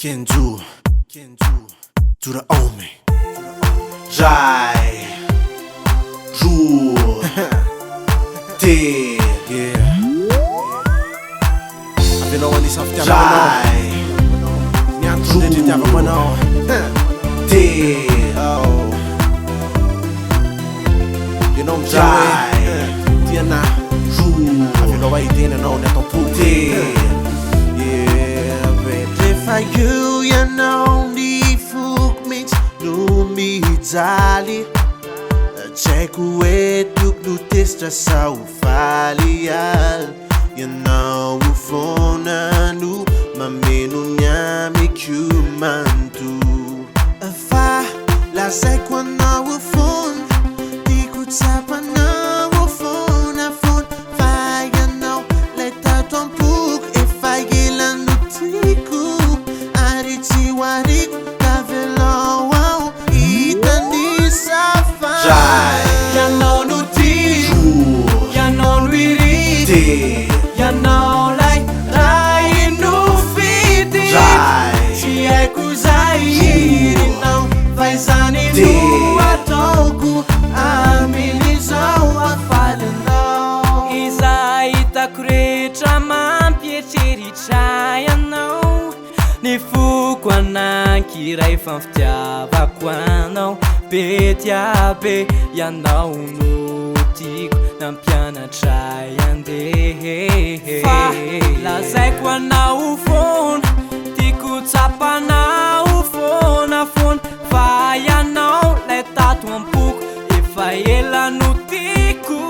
Kenju to the Omi Jai Jour T yeah Avino ni safti Jai Nianto de diava mano T oh You know Jai Tiana Jour Avino wa itena no ne ton puti You know the folk mix no me zali check we tuk no testa sa ufalial you know ufona nu mamenu nyami kumantu fa la sekwana ufon di kutsapa na ufona fon fa you know let out on puk if I get Wari kavelo wow itani safa ya no nuti ya no nuiriti ya no lai rai no fiti si é kuzai não faz ani no atoku amilizou a falha não isaita kuretra mampieteri chaya não Ni fuko anankiray fanfitiavako anao Betiabe ianao no tiako nampianatra andeha Fa lazaiko anao foana tiako tsapanao foana foana Fa ianao lay tato ampoko efa ela no tiako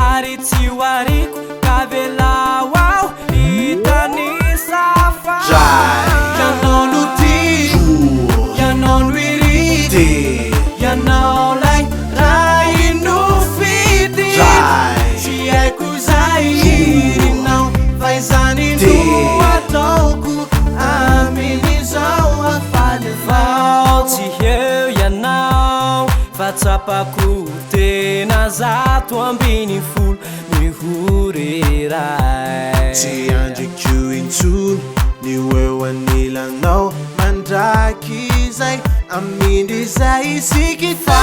Ary tsy hoariko kavelao ao hitany safa Ya no like rai no fiti Si é kuzai não faz ani no atoku Amenizou a falha Volte eu ya não Fatsapa curte nazato ambini full Mi hurirai Ti andi kiuin tul Ni wewe nila no Mandraki zai Amindi zai sikita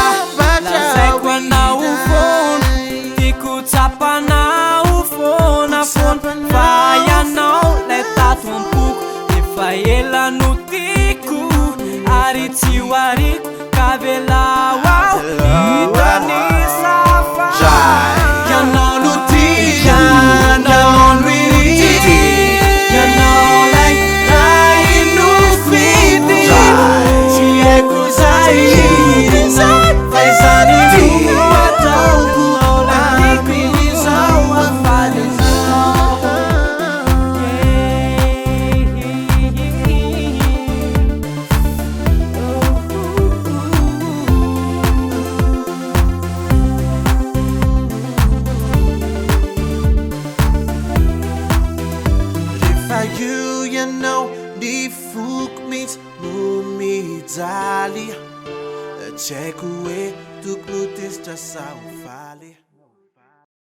Lazaiko na ufon Tiku tsapa na ufon Fa ianao lay tato ampoko Efa ela no tiako Ary tsy hoariko kavelao ao hitany safa Ianao no tiako Ianao no iriti Ianao lay rai no fiti Faz ani no atoku Amenizou a falha If you know the folk meets no me dali Check away to glutes just so fali